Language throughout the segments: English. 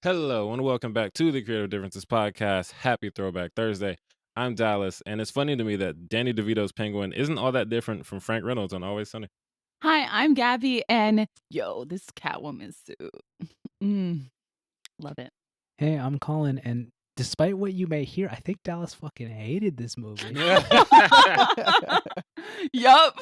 Hello and welcome back to the Creative Differences podcast. Happy Throwback Thursday. I'm Dallas, and it's funny to me that Danny DeVito's Penguin isn't all that different from Frank Reynolds on Always Sunny. Hi, I'm Gabby, and this Catwoman suit. Love it. Hey, I'm Colin, and despite what you may hear, I think Dallas fucking hated this movie. Yup.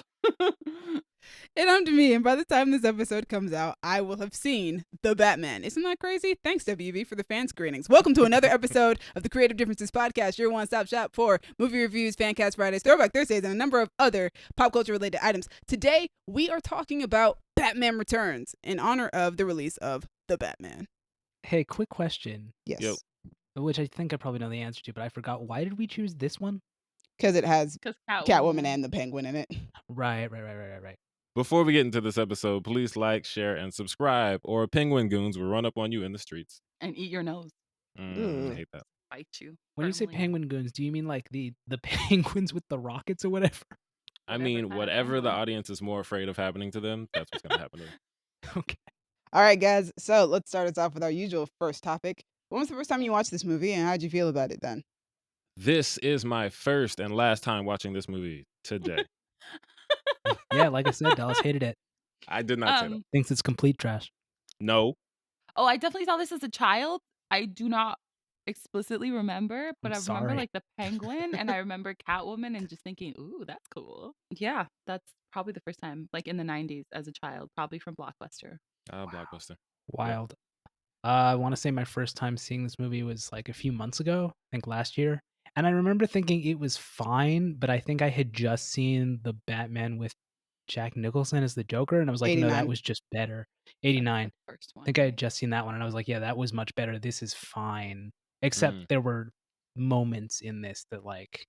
And I'm Demi, and by the time this episode comes out, I will have seen The Batman. Isn't that crazy? Thanks, WB, for the fan screenings. Welcome to another episode of the Creative Differences podcast, your one-stop shop for movie reviews, Fancast Fridays, Throwback Thursdays, and a number of other pop culture-related items. Today, we are talking about Batman Returns in honor of the release of The Batman. Hey, quick question, Yes. Yep. which I think I probably know the answer to, but I forgot. Why did we choose this one? Because it has Because Catwoman and the Penguin in it. Right. Before we get into this episode, please like, share, and subscribe, or Penguin Goons will run up on you in the streets. and eat your nose, I Ugh. hate that. bite you. When you say firmly. penguin goons, do you mean like the penguins with the rockets or whatever? I Whatever mean, kind of whatever the penguin. audience is more afraid of happening to them, that's what's going to happen to them. Okay. All right, guys. So let's start us off with our usual first topic. When was the first time you watched this movie, and how'd you feel about it then? This is my first and last time watching this movie today. Yeah, like I said, Dallas hated it. I did not say that. Thinks it's complete trash. No. Oh, I definitely saw this as a child. I do not explicitly remember, but I'm I remember sorry. like the penguin, and I remember Catwoman, and just thinking, "Ooh, that's cool." Yeah, that's probably the first time, like in the '90s, as a child, probably from Blockbuster. Blockbuster. Wild. I want to say my first time seeing this movie was like a few months ago, I think last year. And I remember thinking it was fine, but I think I had just seen the Batman with Jack Nicholson as the Joker, and I was like, no, that 89. was just better. 89. The first I one. think I had just seen that one, and I was like, yeah, that was much better. This is fine. Except Mm. there were moments in this that, like,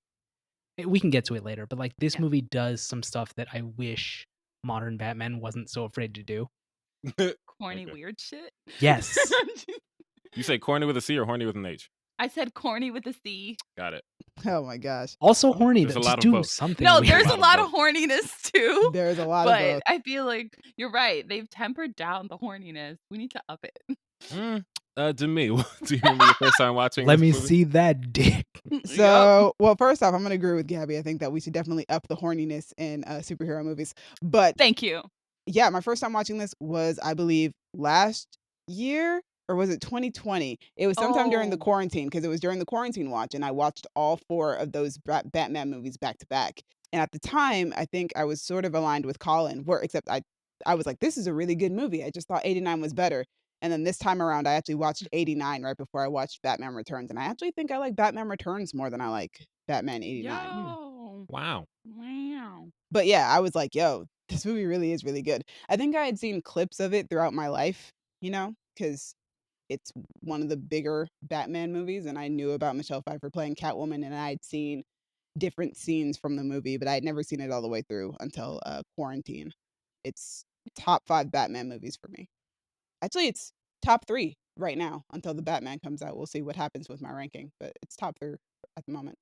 we can get to it later, but like this Yeah. movie does some stuff that I wish modern Batman wasn't so afraid to do. Corny, Okay. weird shit. Yes. You say corny with a C or horny with an H? I said corny with a C. Got it. Oh my gosh. Also horny. There's a Just lot of do both. something. No, weird. there's a lot of of horniness too. There's a lot of But both. I feel like you're right. They've tempered down the horniness. We need to up it. Demi, do you remember your first time watching Let this me movie? see that dick. So, well, first off, I'm going to agree with Gabby. I think that we should definitely up the horniness in superhero movies. But Thank you. yeah, my first time watching this was, I believe, last year, or was it 2020? It was sometime during the Oh. quarantine, because it was during the quarantine watch, and I watched all 4 of those Batman movies back to back. And at the time, I think I was sort of aligned with Colin, except I was like, this is a really good movie. I just thought 89 was better. And then this time around, I actually watched 89 right before I watched Batman Returns. And I actually think I like Batman Returns more than I like Batman 89. Yo. Wow. Wow. But yeah, I was like, yo, this movie really is really good. I think I had seen clips of it throughout my life, because it's one of the bigger Batman movies, and I knew about Michelle Pfeiffer playing Catwoman, and I had seen different scenes from the movie, but I had never seen it all the way through until quarantine. It's top 5 Batman movies for me. Actually, it's top 3 right now until the Batman comes out. We'll see what happens with my ranking, but it's top 3 at the moment.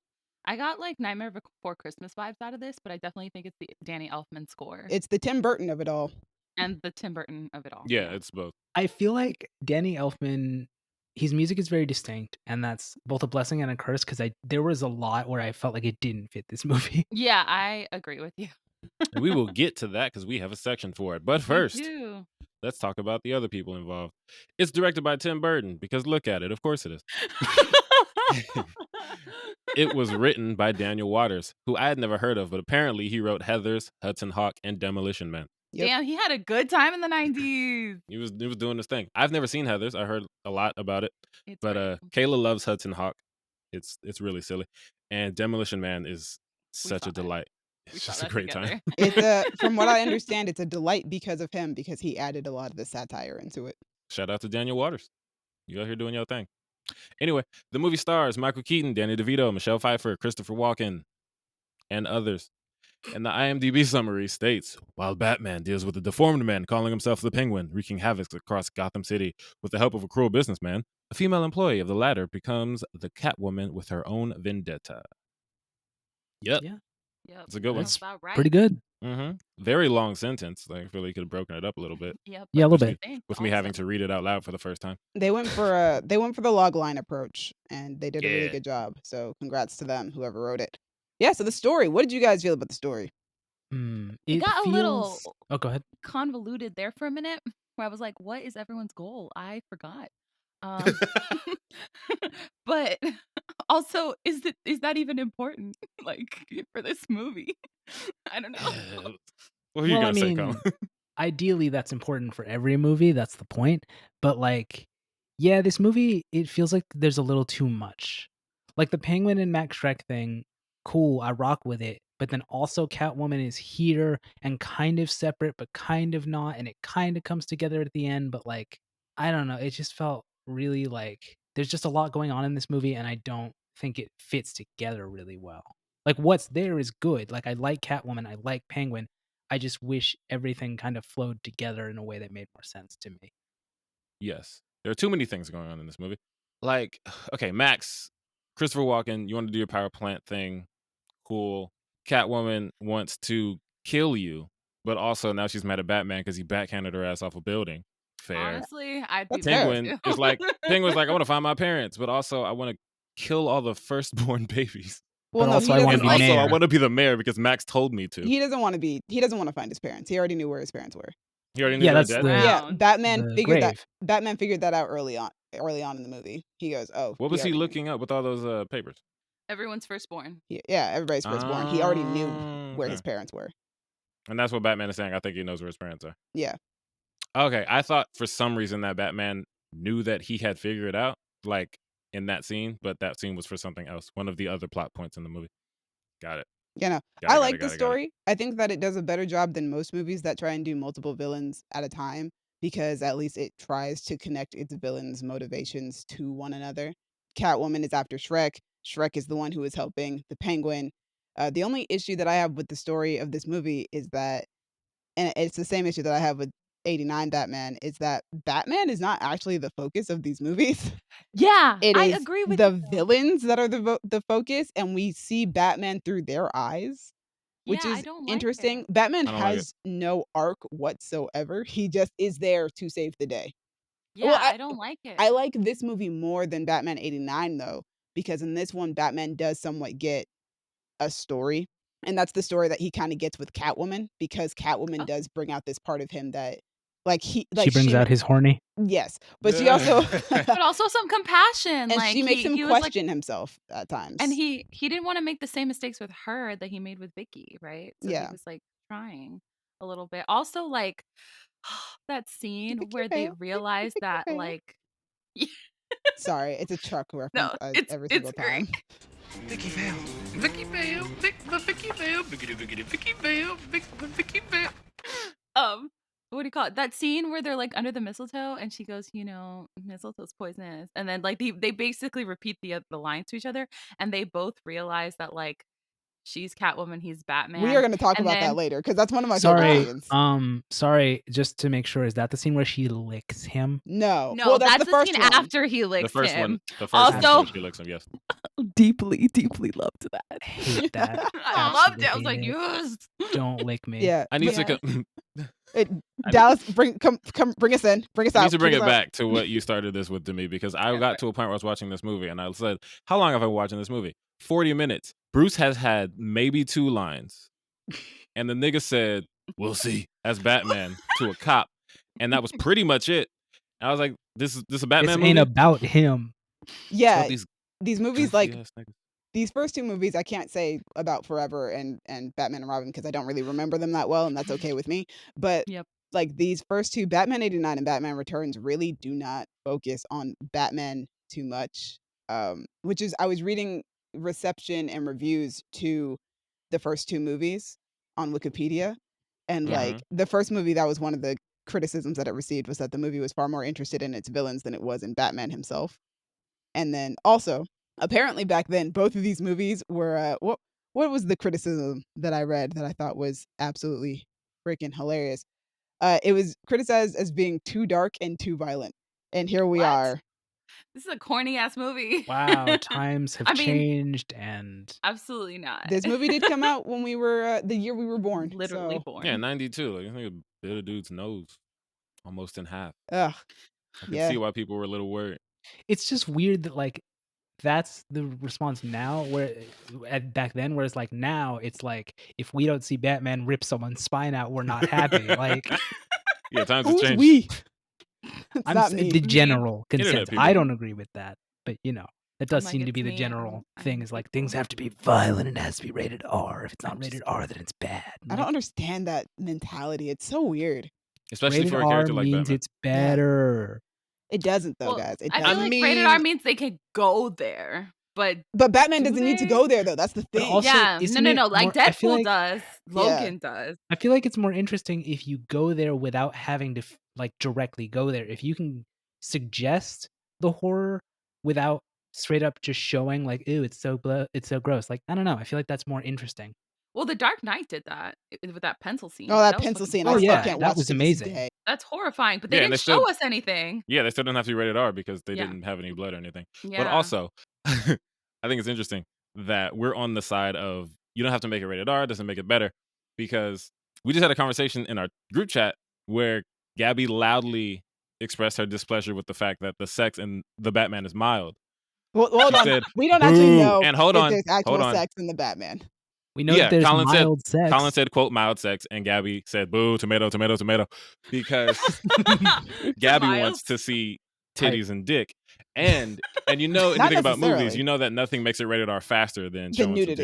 I got like Nightmare Before Christmas vibes out of this, but I definitely think it's the Danny Elfman score It's the Tim Burton of it all. and the Tim Burton of it all. Yeah, it's both. I feel like Danny Elfman, his music is very distinct, and that's both a blessing and a curse, because there was a lot where I felt like it didn't fit this movie. Yeah, I agree with you. We will get to that because we have a section for it. But We first, do. let's talk about the other people involved. It's directed by Tim Burton because look at it. Of course it is. It was written by Daniel Waters, who I had never heard of, but apparently he wrote Heathers, Hudson Hawk, and Demolition Man. Yep. Damn, he had a good time in the 90s. He was doing this thing. I've never seen Heathers. I heard a lot about it, It's but great. Kayla loves Hudson Hawk. It's really silly, and Demolition Man is We such saw a that. delight. We It's saw just a that great time. together. It's from what I understand, it's a delight because of him, because he added a lot of the satire into it. Shout out to Daniel Waters. You out here doing your thing. Anyway, the movie stars Michael Keaton, Danny DeVito, Michelle Pfeiffer, Christopher Walken, and others. And the IMDb summary states, while Batman deals with a deformed man calling himself the Penguin, wreaking havoc across Gotham City with the help of a cruel businessman, a female employee of the latter becomes the Catwoman with her own vendetta. Yep. Yeah. Yep. It's a good one. Sounds That's about right. pretty good. Very long sentence. Like, I feel like you could have broken it up a little bit. Yep. Yeah, a But little With bit. me, thanks with me having also. to read it out loud for the first time. They went for the log line approach, and they did a really Yeah. good job. So congrats to them, whoever wrote it. Yeah. So the story. What did you guys feel about the story? It It got a little feels. Oh, go ahead. convoluted there for a minute where I was like, what is everyone's goal? I forgot. Um but also is that even important like for this movie? I don't know. What are you Well, I gonna say, Colin? mean, ideally that's important for every movie. That's the point. But like, yeah, this movie it feels like there's a little too much. Like the Penguin and Max Shrek thing, cool, I rock with it. But then also Catwoman is here and kind of separate, but kind of not, and it kind of comes together at the end. But like, I don't know, it just felt really like there's just a lot going on in this movie, and I don't think it fits together really well. Like what's there is good. Like I like Catwoman, I like Penguin. I just wish everything kind of flowed together in a way that made more sense to me. Yes. There are too many things going on in this movie. Like, okay, Max, Christopher Walken, you want to do your power plant thing. Cool. Catwoman wants to kill you, but also now she's mad at Batman because he backhanded her ass off a building. Fair. Honestly, I'd be That's fair. mad Penguin too. is like, Penguin's like, I want to find my parents, but also I want to kill all the firstborn babies. Well, But no, also he I wanna doesn't. And be also I mayor. want to be the mayor because Max told me to. He doesn't want to be. He doesn't want to find his parents. He already knew where his parents were. He already knew Yeah, they were that's dead. the Yeah, Round. the grave. Batman figured that out early on. Early on in the movie, he goes, "Oh, What was he already knew." looking up with all those papers? Everyone's firstborn. Yeah, everybody's firstborn. He already knew where Okay. his parents were. And that's what Batman is saying. I think he knows where his parents are. Yeah. Okay, I thought for some reason that Batman knew that he had figured it out, like in that scene, but that scene was for something else. One of the other plot points in the movie. Got it. You know, Got I it. Got like it. the Got it. Got it. story. I think that it does a better job than most movies that try and do multiple villains at a time because at least it tries to connect its villains' motivations to one another. Catwoman is after Shrek. Shrek is the one who is helping the Penguin. The only issue that I have with the story of this movie is that, and it's the same issue that I have with 89 Batman, is that Batman is not actually the focus of these movies. Yeah, It I is agree with the you. villains that are the focus, and we see Batman through their eyes, which Yeah, I is don't like interesting. it. Batman I don't like it. has no arc whatsoever. He just is there to save the day. Well, Yeah, I don't like it. I like this movie more than Batman 89 though, because in this one Batman does somewhat get a story, and that's the story that he kind of gets with Catwoman because Catwoman Oh, does bring out this part of him that like She brings out his horny. yes, but she also but also some compassion. and Like she makes him he was like, question himself at and times. he didn't want to make the same mistakes with her that he made with Vicky, right? So he Yeah. was like trying a little bit. Also, like that scene Vicky where they Vale, realized Vicky that Vale. like Sorry, it's a Chuck reference no, every it's single great. time. Vicky Vale. Vicky Vale. Vicky Vale. Vicky Vale. Vicky Vale. What do you call it? That scene where they're like under the mistletoe and she goes, you know, mistletoe's poisonous. And then like they basically repeat the lines to each other and they both realize that like she's Catwoman, he's We are Batman. going to talk And about that then later because that's one of my favorite Sorry, scenes. sorry, just to make sure, is that the scene where she licks him? No, no, well, that's that's the the first scene one. after he The licks first one. him. The first one. Also, She licks him. Yes. deeply loved that. I hate that. I loved it. I was Absolutely like, hate it. yes. Don't lick me. Yeah, I need but to. it, I need- Dallas, come, bring us in, bring us I out. need to bring us it out. back to what you started this with to me because I Go for got it. to a point where I was watching this movie and I said, "How long have I been watching this movie? 40 minutes." Bruce has had maybe 2 lines, and the nigga said, "We'll see," as Batman to a cop, and that was pretty much it. I was like, "This is a This Batman ain't movie." about him. Yeah, About these movies goofy like ass niggas. these first 2 movies I can't say about Forever and Batman and Robin because I don't really remember them that well, and that's okay with me. But Yep. like these first 2, Batman 89 and Batman Returns, really do not focus on Batman too much. Which is I was reading reception and reviews to the first 2 movies on Wikipedia, and Yeah. like the first movie, that was one of the criticisms that it received was that the movie was far more interested in its villains than it was in Batman himself. And then also, apparently back then, both of these movies were what was the criticism that I read that I thought was absolutely freaking hilarious? It was criticized as being too dark and too violent. And here we What? are. This is a corny ass movie. Wow, times have I mean, changed, and absolutely not. This movie did come out when we were the year we were born. Literally So, born. Yeah, 92. Like, you think bit a dude's nose almost in half. ugh. I can Yeah. see why people were a little worried. it's just weird that like that's the response now. Where back then, whereas like now, it's like if we don't see Batman rip someone's spine out, we're not happy. Like Yeah, times have Who's changed. we? It's I'm not the me. general consensus. people. I don't agree with that, but that does I'm like, seem to "It's be the me, general I'm thing. Is like things people." have to be violent and it has to be rated R. If it's not I'm just rated R, then it's bad. I Like, don't understand that mentality. It's so weird. Especially rated for a R character like means Batman. it's better. It doesn't though, Well, guys. It I doesn't. feel like I rated R mean- means they can go there, but But Batman do doesn't need to they? go there though. That's the But thing. also, yeah, isn't no, it no. Like more- I feel Deadpool like- does, Logan does. I feel like it's more interesting if you go there without having to like directly go there. If you can suggest the horror without straight up just showing like, "Ew, it's so gross." Like, I don't know. I feel like that's more interesting. Well, The Dark Knight did that with that pencil scene. Oh, that was pencil fucking scene. Oh, I still yeah, can't that watch was to this amazing. day. That's horrifying, but they Yeah, and didn't they show still- us anything. Yeah, they still don't have to be rated R because they Yeah. didn't have any blood or anything. Yeah. But also, I think it's interesting that we're on the side of you don't have to make it rated R, it doesn't make it better. Because we just had a conversation in our group chat where Gabby loudly expressed her displeasure with the fact that the sex in the Batman is mild. Well, hold She on. said, We don't actually "Boo." know And hold if on, there's actual hold on. sex in the Batman. We know Yeah, that there's Colin said- mild sex. Colin said, quote, mild sex, and Gabby said, boo, tomato, tomato, tomato. Because Gabby Miles. wants to see titties and dick. And you know Not anything about movies, necessarily. you know that nothing makes it rated R faster than The showing nudity.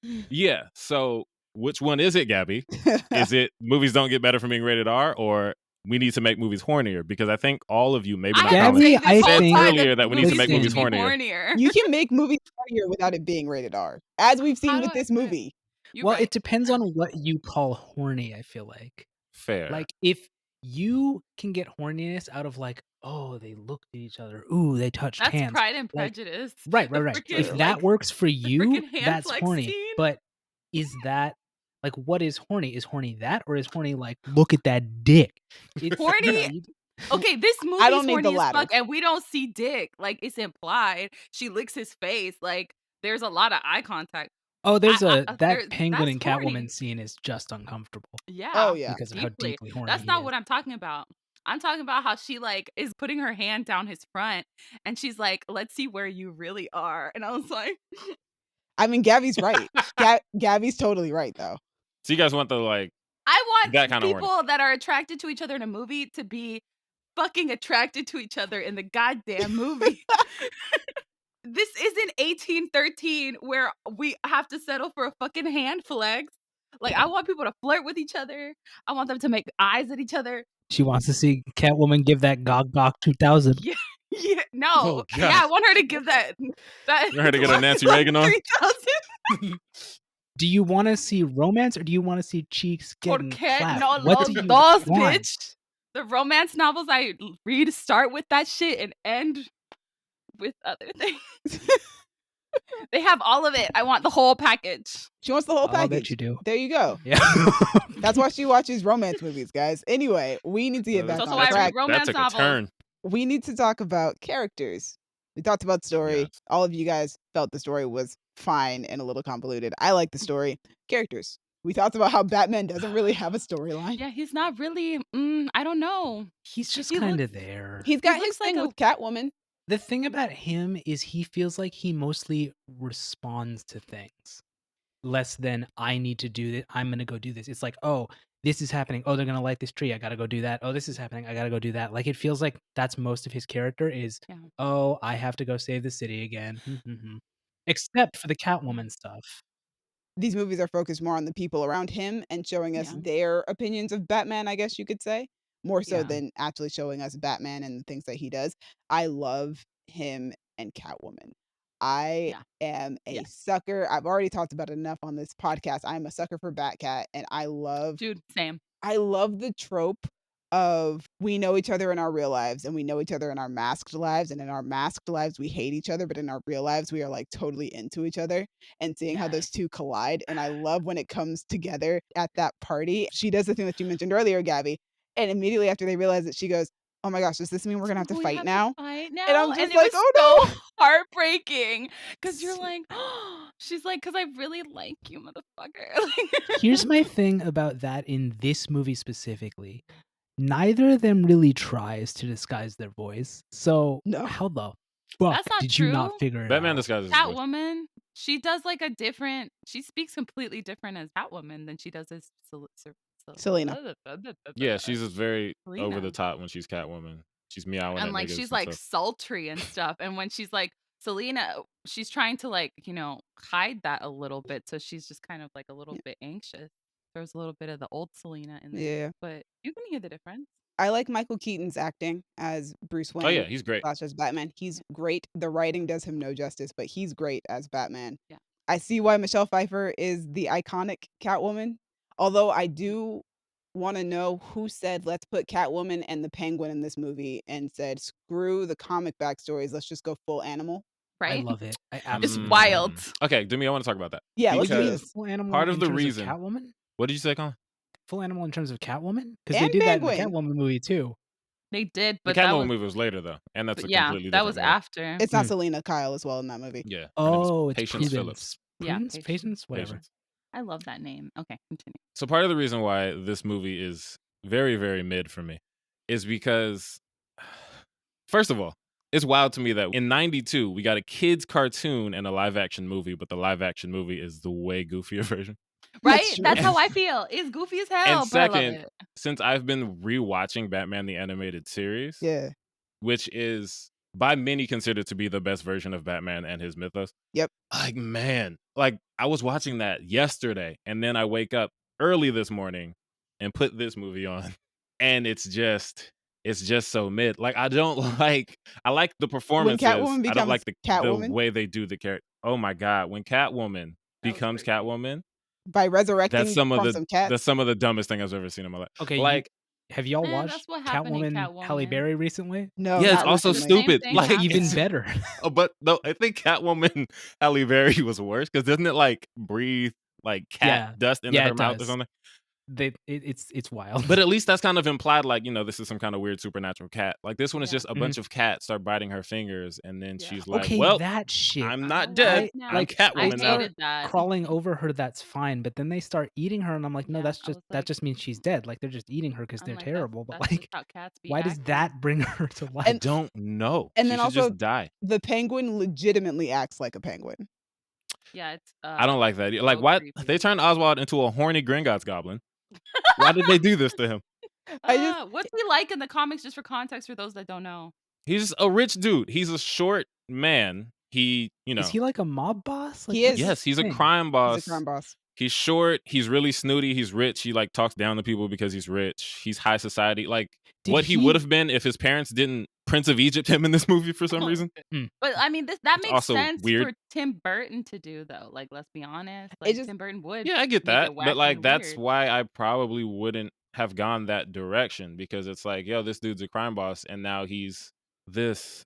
some titties. Yeah. So which one is it, Gabby? Is it movies don't get better from being rated R, or we need to make movies hornier? Because I think all of you, maybe I not have Colin, been Gabby, saying this I whole think- time earlier that we need to make movies need to be hornier. You can make movies funnier without it being rated R, as we've seen How with do I this say it? movie. You're Well, right. it depends on what you call horny, I feel like. fair. Like if you can get horniness out of like, oh, they looked at each other. Ooh, they touched That's hands. Pride and Like- Prejudice. Right. The If frickin', that like, works for you, frickin' hand that's flex horny. scene. But is that like what is horny? Is horny that, or is horny like look at that dick? It's, Horny- Okay, this movie's don't need horny the as latter. fuck, and we don't see dick. Like, it's implied. She licks his face. Like, there's a lot of eye contact. Oh, there's I- that there- penguin and that's horny. Catwoman scene is just uncomfortable Yeah. Oh yeah. because of how deeply. deeply horny. That's he not is. what I'm talking about. I'm talking about how she like is putting her hand down his front, and she's like, "Let's see where you really are." And I was like, I mean, Gabby's right. Gabby's totally right though. So you guys want the like I want That kinda horny. people that are attracted to each other in a movie to be fucking attracted to each other in the goddamn movie. This isn't 1813 where we have to settle for a fucking hand flex. Like, I want people to flirt with each other. I want them to make eyes at each other. She wants to see Catwoman give that Gog Gog 2000. Yeah, no. Oh, God. Yeah, I want her to give that. You want her to get her Nancy Reagan on? 3000. Do you want to see romance or do you want to see cheeks getting Porque clapped? no What los do you dos, want? bitch. The romance novels I read start with that shit and end with other things. They have all of it. I want the whole package. She wants the whole I'll package. bet you do. There you go. Yeah. That's why she watches romance movies, guys. Anyway, we need to get back That's on why I read track. romance that took novels. a turn. We need to talk about characters. We talked about story. Yes. All of you guys felt the story was fine and a little convoluted. I like the story. Characters. We talked about how Batman doesn't really have a storyline. Yeah, he's not really. I don't know. He's just He kind looks- of there. He's got looks his like thing a- with Catwoman. The thing about him is he feels like he mostly responds to things less than I need to do this. I'm going to go do this. It's like, oh, this is happening. Oh, they're going to light this tree. I got to go do that. Oh, this is happening. I got to go do that. Like it feels like that's most of his character is, Yeah. oh, I have to go save the city again. Except for the Catwoman stuff. These movies are focused more on the people around him and showing us Yeah. their opinions of Batman, I guess you could say, more so Yeah. than actually showing us Batman and the things that he does. I love him and Catwoman. I am a Yes. sucker. I've already talked about it enough on this podcast. I'm a sucker for Batcat, and I love Dude, same. the trope of we know each other in our real lives and we know each other in our masked lives, and in our masked lives we hate each other, but in our real lives we are like totally into each other, and seeing how those two collide. And I love when it comes together at that party. She does the thing that you mentioned earlier, Gabby, and immediately after they realize it, she goes, oh my gosh, does this mean we're gonna have to We fight have now? to fight And now, I'm just and it like, was oh so heartbreaking because you're like, she's like, because I really like you, motherfucker. Here's my thing about that in this movie specifically. Neither of them really tries to disguise their voice. So no. how the fuck That's not did you not true. figure it Batman out? disguises his voice. Catwoman, she does like a different. She speaks completely different as Catwoman than she does as Selena. Yeah, she's just very over the Selena. top when she's Catwoman. She's meowing And at like niggas she's and like stuff. sultry and stuff. And when she's like Selena, she's trying to like, hide that a little bit. So she's just kind of like a little bit anxious. There's a little bit of the old Selena in there. Yeah. But you can hear the difference. I like Michael Keaton's acting as Bruce Oh yeah, Wayne he's great. / as Batman. He's great. The writing does him no justice, but he's great as Batman. Yeah. I see why Michelle Pfeiffer is the iconic Catwoman. Although I do want to know who said let's put Catwoman and the Penguin in this movie and said screw the comic backstories, let's just go full animal. I Right? love it. I It's absolutely wild. love Okay, Demi, I want to talk about that. Yeah, let's it. do You mean this. full animal part of in the terms reason- of Catwoman? What did you say, Colin? Full animal in terms of Catwoman? Because they And did that in the Penguin. Catwoman movie too. They did, The but that Catwoman was movie was later though, and that's a yeah, completely that different was movie. after. It's not Selena Kyle as well in that movie. Yeah. her name is Oh, it's Patience Prudence. Phillips. Yeah, Prudence? Patience. Patience? Whatever. Patience. I love that name. Okay, continue. So part of the reason why this movie is very, very mid for me is because, first of all, it's wild to me that in '92 we got a kids cartoon and a live action movie, but the live action movie is the way goofier version. Right? true. That's how I feel. It's goofy as hell, And but I love second, it. since I've been rewatching Batman the Animated Series, Yeah. which is by many considered to be the best version of Batman and his mythos. Yep. Like, man, like I was watching that yesterday, and then I wake up early this morning and put this movie on, and it's just so mid. Like I don't like. I like the performances. Catwoman I don't like becomes the Catwoman? way they do the character. Oh my god, when Catwoman That was becomes crazy. Catwoman, By resurrecting that's some of some cats. the dumbest thing I've ever seen in my life. Okay, Like, have y'all Man, watched that's what happened in Catwoman Halle Catwoman. Berry recently? No, yeah, it's not also recently. Same stupid. thing Like happened. Even it's- better. Oh, but no, I think Catwoman Halle Berry was worse because doesn't it like breathe like cat Yeah. dust into Yeah, her it mouth or does. something? It's wild. But at least that's kind of implied, like, this is some kind of weird supernatural cat. Like this one is Yeah. just a bunch of cats start biting her fingers, and then Yeah. she's like, okay, "Well, that shit. I'm I'm not dead. alive now. I'm Like, I Catwoman now." start hated that. crawling over her, that's fine. But then they start eating her, and I'm like, no, Yeah, that's I just was that like- just means she's dead. Like they're just eating her because I'm they're like, terrible. But that's like, just how cats be why does acting. that bring her to life? I don't know. And She then should also- just die. The Penguin legitimately acts like a penguin. Yeah, it's. I don't like that. Like, so why creepy. they turned Oswald into a horny Gringotts goblin? Why did they do this to him? What's he like in the comics? Just for context, for those that don't know. He's just a rich dude. He's a short man. He, Is he like a mob boss? Like, He what's is. yes, he's a thing? crime boss. He's a crime boss. He's short. He's really snooty. He's rich. He like talks down to people because he's rich. He's high society. Like Did what he would have been if his parents didn't Prince of Egypt him in this movie for some reason. But I mean, that makes also sense weird. for Tim Burton to do, though. Like, let's be honest. Like, just- Tim Burton would. Yeah, I get make it that, wacky but like and that's weird. why I probably wouldn't have gone that direction because it's like, yo, this dude's a crime boss and now he's this.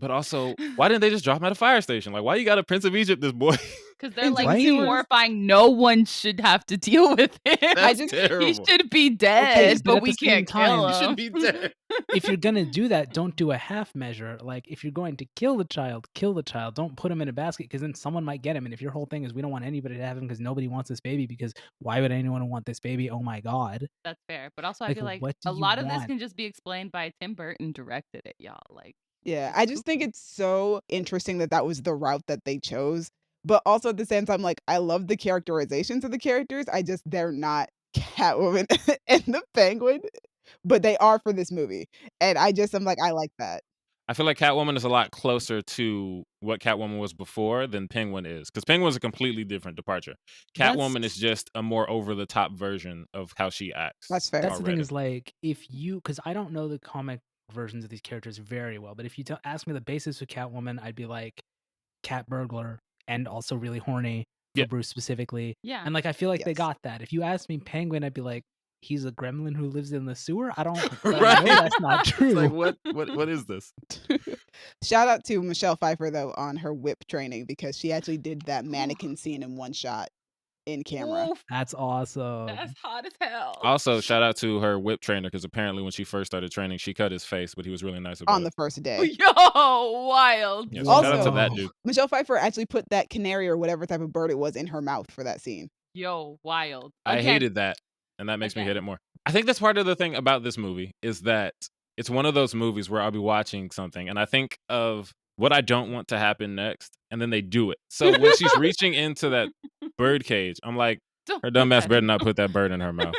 But also, why didn't they just drop him at a fire station? Like, why you got a Prince of Egypt, this boy? Because they're like Right? too horrifying. No one should have to deal with him. That's He terrible. should be dead, but but at we the same can't kill time- He him. should be dead. If you're gonna do that, don't do a half measure. Like if you're going to kill the child, kill the child. Don't put him in a basket because then someone might get him. And if your whole thing is we don't want anybody to have him because nobody wants this baby, because why would anyone want this baby? Oh my god. That's fair. But also, I Like, feel like what do a you lot of this want? can just be explained by Tim Burton directed it, y'all. Like, Yeah, it's I just think spooky. it's so interesting that that was the route that they chose. But also at the same time, like, I love the characterizations of the characters. They're not Catwoman and the Penguin, but they are for this movie. And I'm like, I like that. I feel like Catwoman is a lot closer to what Catwoman was before than Penguin is. Because Penguin's a completely different departure. Catwoman is just a more over the top version of how she acts. That's fair. That's the thing already. is like if you because I don't know the comic versions of these characters very well, but if you ask me the basis of Catwoman, I'd be like cat burglar and also really horny for Yeah. Bruce specifically. Yeah. And like I feel like they Yes. got that. If you ask me Penguin, I'd be like, he's a gremlin who lives in the sewer. I don't I Right. know that's not It's true. like, what is this? Shout out to Michelle Pfeiffer though on her whip training because she actually did that mannequin scene in one shot. in camera. Oof, That's awesome. that's hot as hell. Also, shout out to her whip trainer because apparently when she first started training, she cut his face, but he was really nice about On the it. first day. Yo, wild. Yeah, so shout out to Also- that dude. Michelle Pfeiffer actually put that canary or whatever type of bird it was in her mouth for that scene. Yo, wild. I Again, hated that, and that makes me Again. hate it more. I think that's part of the thing about this movie is that it's one of those movies where I'll be watching something and I think of what I don't want to happen next, and then they do it. So when she's reaching into that bird cage, I'm like, Don't her put dumb ass that better in not your put that bird in her mouth.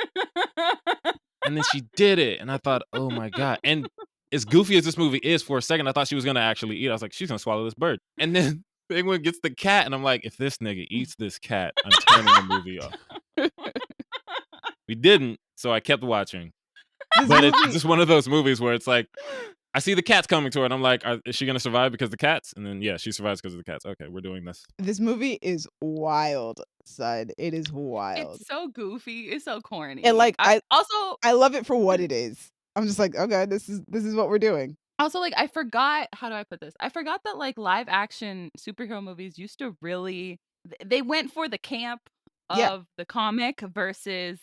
And then she did it, and I thought, oh my God. And as goofy as this movie is, for a second, I thought she was gonna actually eat. I was like, she's gonna swallow this bird. And then Penguin gets the cat, and I'm like, if this nigga eats this cat, I'm turning the movie off. We didn't, so I kept watching. This But it's movie- just one of those movies where it's like, I see the cats coming to her, and I'm like, is she gonna survive because of the cats? And then yeah, she survives because of the cats. Okay, we're doing this. This movie is wild, son. It is wild. It's so goofy. It's so corny. And like I love it for what it is. I'm just like, okay, this is what we're doing. also like I forgot, how do I put this? I forgot that like live action superhero movies used to really they went for the camp of Yeah. the comic versus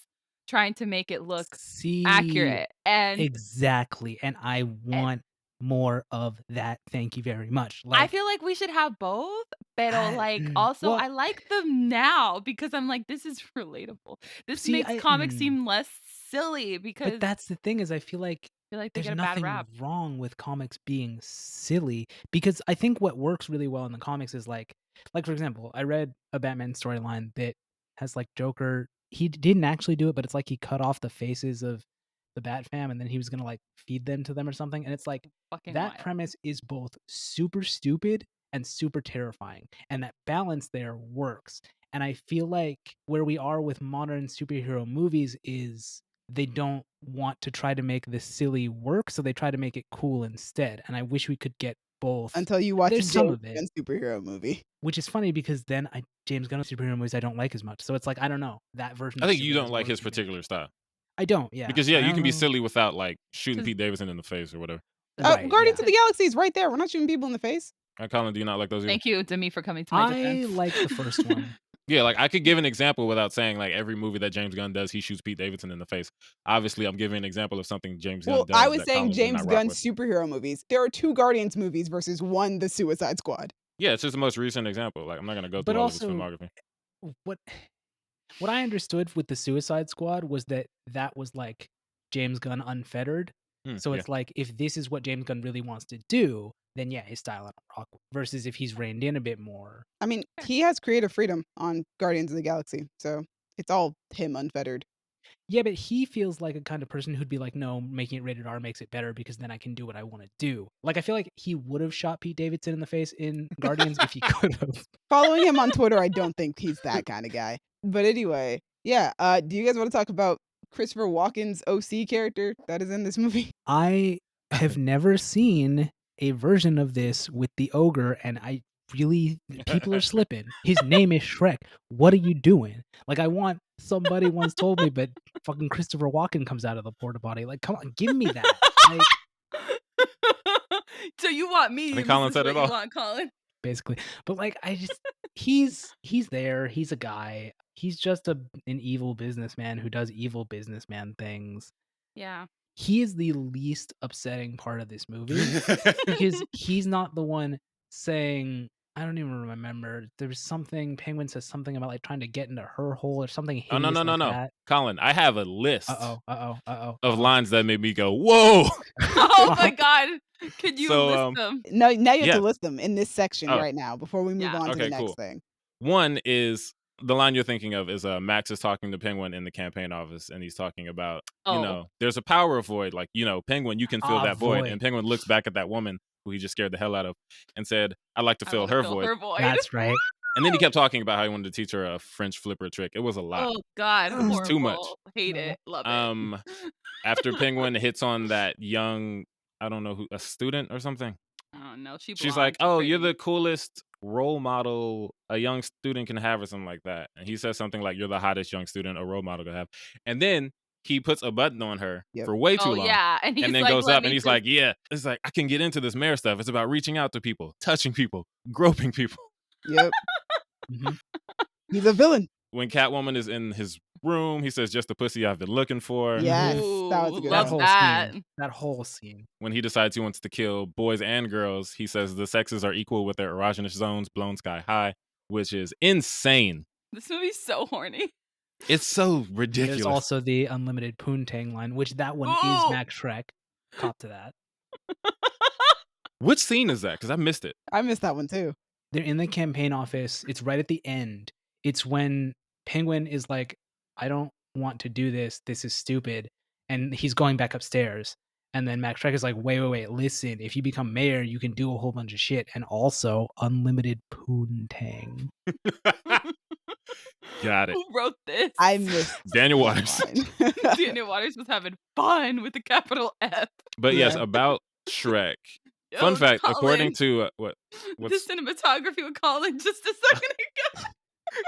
trying to make it look See, accurate. And exactly. And I want more of that. Thank you very much. I feel like we should have both, but like also well- I like them now because I'm like, this is relatable. This See, makes I- comics seem less silly because But that's the thing is I feel like they there's get a bad nothing rap. wrong with comics being silly because I think what works really well in the comics is like for example, I read a Batman storyline that has like Joker. He didn't actually do it, but it's like he cut off the faces of the Bat fam and then he was gonna like feed them to them or something. And it's like Fucking that wild. premise is both super stupid and super terrifying, and that balance there works. And I feel like where we are with modern superhero movies is they don't want to try to make the silly work, so they try to make it cool instead. And I wish we could get both. Until you watch a There's some James of it. Gunn superhero movie. Which is funny because then James Gunn superhero movies I don't like as much. So it's like I don't know that version. I of think you superheroes don't like his works for me. particular style. I don't. Yeah. Because yeah, I you don't can be know. silly without like shooting 'Cause- Pete Davidson in the face or whatever. Right, Guardians yeah. of the Galaxy is right there. We're not shooting people in the face. Colin, do you not like those either? Thank you, Demi, for coming to my I defense. like the first one. Yeah, like I could give an example without saying like every movie that James Gunn does, he shoots Pete Davidson in the face. Obviously, I'm giving an example of something James Gunn Well, does. I was that saying Colin would James not rock Gunn with. superhero movies. There are 2 Guardians movies versus 1 The Suicide Squad. Yeah, it's just the most recent example. Like I'm not gonna go But through all of his also- filmography. What I understood with the Suicide Squad was that was like James Gunn unfettered. So yeah. it's like if this is what James Gunn really wants to do, then yeah, his style I don't rock with. Versus if he's reined in a bit more. I mean, he has creative freedom on Guardians of the Galaxy, so it's all him unfettered. Yeah, but he feels like a kind of person who'd be like, no, making it rated R makes it better because then I can do what I want to do. Like I feel like he would have shot Pete Davidson in the face in Guardians if he could have. Following him on Twitter, I don't think he's that kind of guy. But anyway, yeah. Do you guys want to talk about Christopher Walken's OC character that is in this movie? I have never seen a version of this with the ogre, and I really people are slipping. His name is Shrek. What are you doing? Like somebody once told me, but fucking Christopher Walken comes out of the porta potty. Like, come on, give me that. Like, So you want me? I think and Colin this is said it what all. you want, Colin? basically. But like I just he's there, he's a guy. He's just an evil businessman who does evil businessman things. Yeah. He is the least upsetting part of this movie because he's not the one saying I don't even remember. There's something Penguin says something about like trying to get into her hole or something. Oh no, hideous like that. Colin, I have a list of lines that made me go, "Whoa!" Oh my god. Could you So, list them? No, now you have Yeah. to list them in this section Oh. right now before we move Yeah. on to the Okay, next cool. thing. One is the line you're thinking of is Max is talking to Penguin in the campaign office, and he's talking about there's a power void, like Penguin, you can fill that void. And Penguin looks back at that woman who he just scared the hell out of and said, "I'd like to I fill wanna her fill void." her void. That's right. And then he kept talking about how he wanted to teach her a French flipper trick. It was a lot. Oh god, It was horrible. too much. Hate No. it. Love it. After Penguin hits on that young, I don't know who, a student or something. Oh no, She's like, "Oh, you're the coolest role model a young student can have," or something like that. And he says something like, "You're the hottest young student a role model could have." And then he puts a button on her Yep. for way too Oh long. yeah, and he's And then like, goes "Let up me and he's just-" like, "Yeah, it's like I can get into this mayor stuff. It's about reaching out to people, touching people, groping people." Yep. Mhm. He's a villain. when Catwoman is in his room, he says, "Just the pussy I've been looking for." Yes, that was a Ooh, good That love one. whole that. scene. That whole scene. When he decides he wants to kill boys and girls, he says the sexes are equal with their erogenous zones blown sky high, which is insane. This movie's so horny. It's so There's ridiculous. also the unlimited poontang line, which that one is Ooh. Max Shrek. Cop to that. Which scene is that? Because I missed it. I missed that one too. They're in the campaign office. It's right at the end. It's when Penguin is like, I don't want to do this. This is stupid. And he's going back upstairs. And then Max Shrek is like, wait, listen. If you become mayor, you can do a whole bunch of shit. And also unlimited poontang. Got it. Who wrote this? I missed Daniel that Waters. line. Daniel Waters was having fun with the capital F. But yes, Yeah. about Shrek. Yo, Fun fact, according Colin, to the what's cinematography with Colin just a second ago.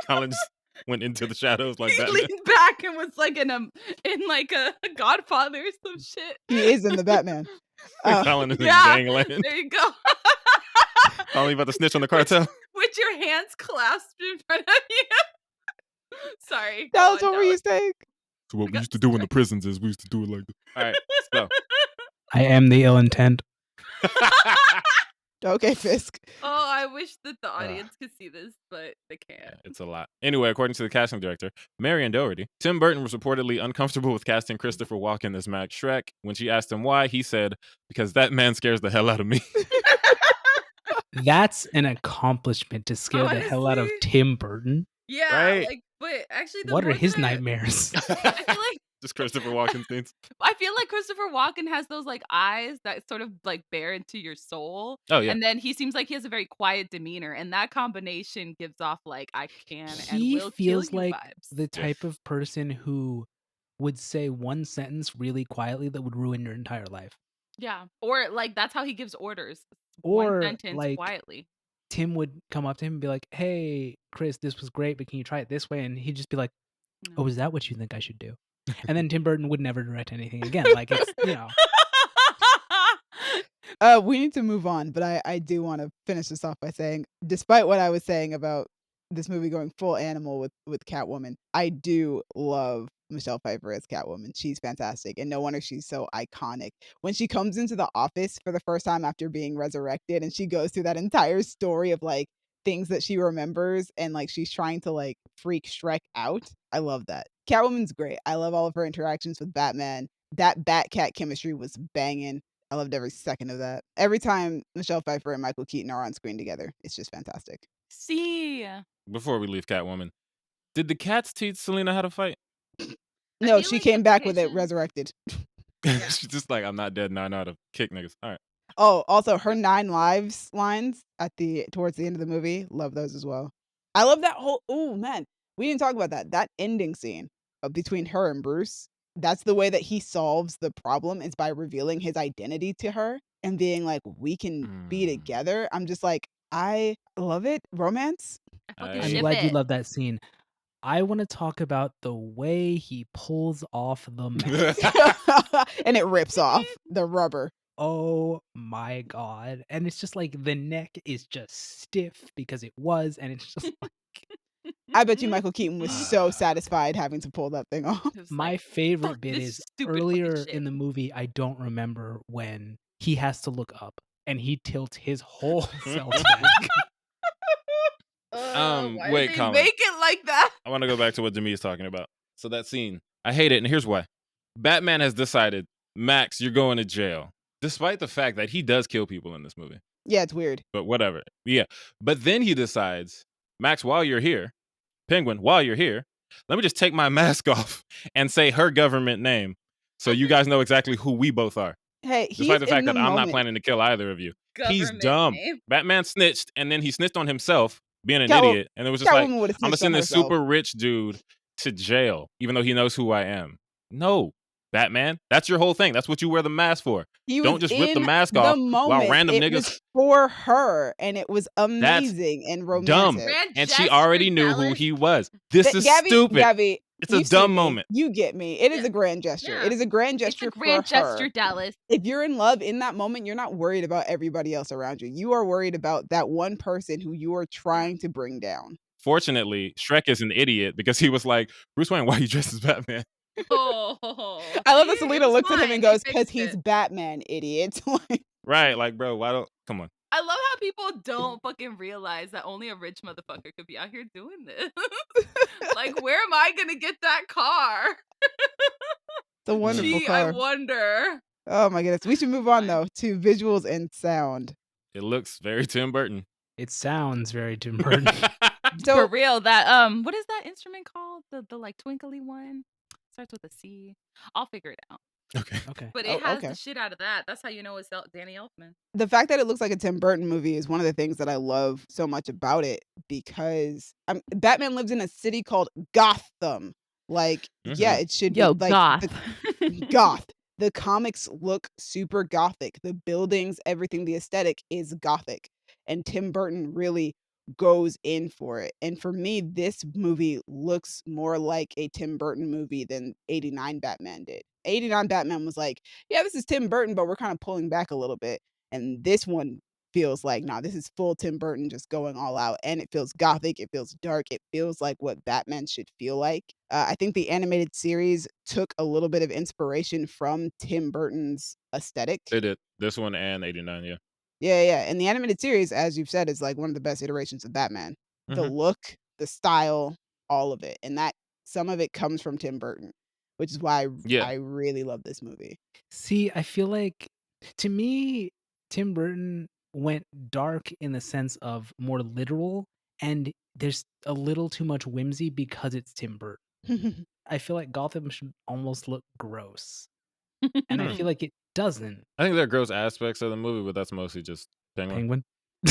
Colin just went into the shadows like He Batman. leaned back and was like in like a Godfather or some shit. He is in the Batman. Colin is Yeah. dangling. There you go. Colin about to snitch on the cartel. With your hands clasped in front of you. Sorry. go Dallas, on, what were you Dallas. saying? So what I we got used to do in the prisons is we used to do it like this. All right, so I am the ill intent. Okay, Fisk. Oh, I wish that the audience could see this, but they yeah, can't. it's a lot. Anyway, according to the casting director, Marion Doherty, Tim Burton was reportedly uncomfortable with casting Christopher Walken as Max Shrek. When she asked him why, he said, "Because that man scares the hell out of me." That's an accomplishment to scare the hell out of Honestly. Tim Burton. Yeah, Right. like, but actually, the What are more his that nightmares? I feel like Just Christopher Walken scenes. I feel like Christopher Walken has those like eyes that sort of like bear into your soul. Oh yeah. And then he seems like he has a very quiet demeanor, and that combination gives off like I can and He will feels kill you like vibes. the type of person who would say one sentence really quietly that would ruin your entire life. Yeah, or like that's how he gives orders. Or One sentence like quietly. Tim would come up to him and be like, "Hey, Chris, this was great, but can you try it this way?" And he'd just be like, "Oh, is that what you think I should do?" And then Tim Burton would never direct anything again. Like it's We need to move on, but I do want to finish this off by saying, despite what I was saying about this movie going full animal with Catwoman, I do love Michelle Pfeiffer as Catwoman. She's fantastic, and no wonder she's so iconic. When she comes into the office for the first time after being resurrected, and she goes through that entire story of like things that she remembers, and like she's trying to like freak Shrek out. I love that. Catwoman's great. I love all of her interactions with Batman. That Bat-Cat chemistry was banging. I loved every second of that. Every time Michelle Pfeiffer and Michael Keaton are on screen together, it's just fantastic. See, Before we leave Catwoman, did the cats teach Selena how to fight? No, feel she like came back with it implication- resurrected. She's just like, I'm not dead now. I know how to kick niggas. All right. Oh, also her 9 lives lines towards the end of the movie, love those as well. I love that whole man, we didn't talk about that. That ending scene between her and Bruce. That's the way that he solves the problem, is by revealing his identity to her and being like, we can be Mm. together. I'm just like, I love it. Romance. I fucking I'm ship glad you it. love that scene. I want to talk about the way he pulls off the mask. And it rips off the rubber. Oh my god. And it's just like the neck is just stiff because it was, and it's just like I bet you Michael Keaton was so satisfied having to pull that thing off. It was my like, favorite "Fuck bit this is stupid fucking earlier shit." in the movie, I don't remember when he has to look up and he tilts his whole self back. Why wait, did they Colin. make it like that? I want to go back to what Demi is talking about. So that scene, I hate it, and here's why. Batman has decided, Max, you're going to jail, despite the fact that he does kill people in this movie. Yeah, it's weird. But whatever. Yeah. But then he decides, Max, while you're here, Penguin, while you're here, let me just take my mask off and say her government name so you guys know exactly who we both are. Hey, he's Despite the fact in the that I'm not moment. planning to kill either of you. He's Government dumb. name. Batman snitched, and then he snitched on himself, being an Catwoman- idiot. And it was just like, Catwoman would've I'm going to snitched on send this herself. super rich dude to jail, even though he knows who I am. No, Batman, that's your whole thing. That's what you wear the mask for. He Don't was just rip the in mask the off moment. while random it niggas. was for her, and it was amazing and Dumb. romantic. Grand And she gesture, already knew who Dallas. he was. This is Gabby, stupid. Gabby, It's a you see dumb me. moment. You get me. It is Yeah. a grand gesture. Yeah. It is a grand It's gesture a grand for her. gesture, Dallas. If you're in love in that moment, you're not worried about everybody else around you. You are worried about that one person who you are trying to bring down. Fortunately, Shrek is an idiot because he was like, Bruce Wayne, why are you dressed as Batman? Oh, I love see, that it Selena was looks at him fine. and They goes, "'Cause fixed he's it. Batman, idiot." Like, Right, like, bro, why don't come on. I love how people don't fucking realize that only a rich motherfucker could be out here doing this. Like, where am I gonna get that car? it's a wonderful Gee, I car. wonder. Oh my goodness. We should move on Fine. though to visuals and sound. It looks very Tim Burton. It sounds very Tim Burton. For So real, that what is that instrument called? The like twinkly one? Starts with a C. I'll figure it out. Okay. Okay. But oh, it has okay. the shit out of that. That's how you know it's Danny Elfman. The fact that it looks like a Tim Burton movie is one of the things that I love so much about it because Batman lives in a city called Gotham. Like, yeah, Mhm. it should be Yo, like goth. goth. The comics look super gothic. The buildings, everything, the aesthetic is gothic. And Tim Burton really goes in for it. And for me, this movie looks more like a Tim Burton movie than 89 Batman did. 89 Batman was like, yeah, this is Tim Burton, but we're kind of pulling back a little bit. And this one feels like, nah, this is full Tim Burton just going all out. And it feels gothic. It feels dark. It feels like what Batman should feel like. I think the animated series took a little bit of inspiration from Tim Burton's aesthetic. They did. This one and 89, yeah. Yeah. And the animated series, as you've said, is like one of the best iterations of Batman. The Mhm. look, the style, all of it. And that some of it comes from Tim Burton, which is why Yeah. I really love this movie. See, I feel like to me, Tim Burton went dark in the sense of more literal, and there's a little too much whimsy because it's Tim Burton. I feel like Gotham should almost look gross, and I Hmm. feel like it doesn't. I think there are gross aspects of the movie, but that's mostly just Penguin. Penguin.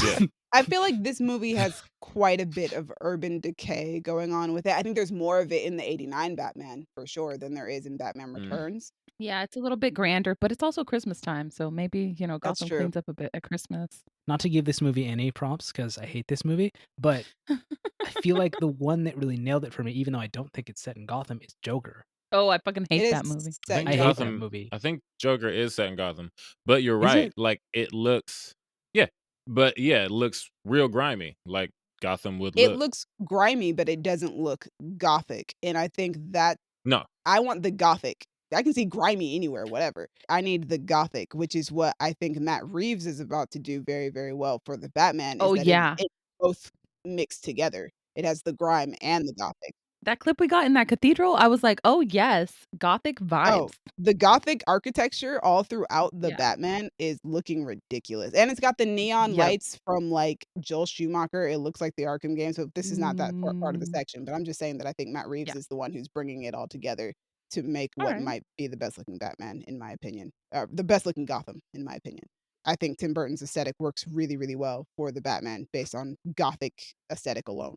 Yeah. I feel like this movie has quite a bit of urban decay going on with it. I think there's more of it in the 89 Batman for sure than there is in Batman Mm. Returns. Yeah, it's a little bit grander, but it's also Christmas time, so maybe, That's Gotham true. cleans up a bit at Christmas. Not to give this movie any props because I hate this movie, but I feel like the one that really nailed it for me, even though I don't think it's set in Gotham, is Joker. Oh, I fucking It hate is that movie. I set think in I hate that Gotham. movie. I think Joker is set in Gotham, but you're Is right. it? Like it looks, yeah, but yeah, it looks real grimy, like Gotham would It look. looks grimy, but it doesn't look gothic. And I think that No, I want the gothic. I can see grimy anywhere, whatever. I need the gothic, which is what I think Matt Reeves is about to do very, very well for the Batman, is Oh, that yeah. it both mixed together. It has the grime and the gothic. That clip we got in that cathedral, I was like, "Oh, yes, Gothic Oh, vibes." the gothic architecture all throughout the Yeah. Batman is looking ridiculous, and it's got the neon Yep. lights from, like, Joel Schumacher. It looks like the Arkham games, so this is not that part of the Mm, section, but I'm just saying that I think Matt Reeves yeah. is the one who's bringing it all together to make what Alright. might be the best looking Batman, in my opinion, the best looking Gotham, in my opinion. I think Tim Burton's aesthetic works really, really well for the Batman based on gothic aesthetic alone.